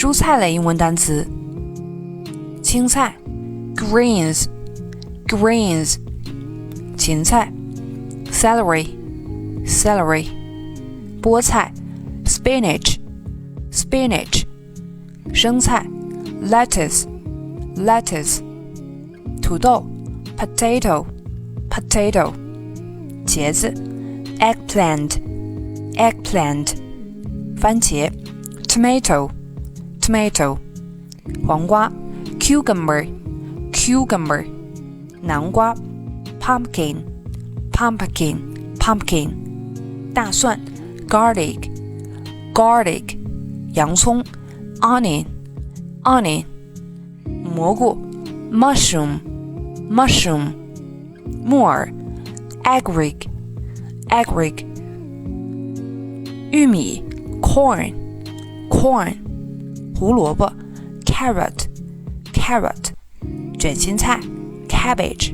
蔬菜类英文单词：青菜 greens， 芹菜 celery， 菠菜 spinach， 生菜 lettuce， 土豆 potato， 茄子 eggplant， 番茄 tomato， 黄瓜 cucumber， 南瓜 pumpkin， 大蒜 garlic， 洋葱 onion， 蘑菇 mushroom， 木耳 agaric， 玉米 corn， 胡萝卜 carrot， 卷心菜 cabbage，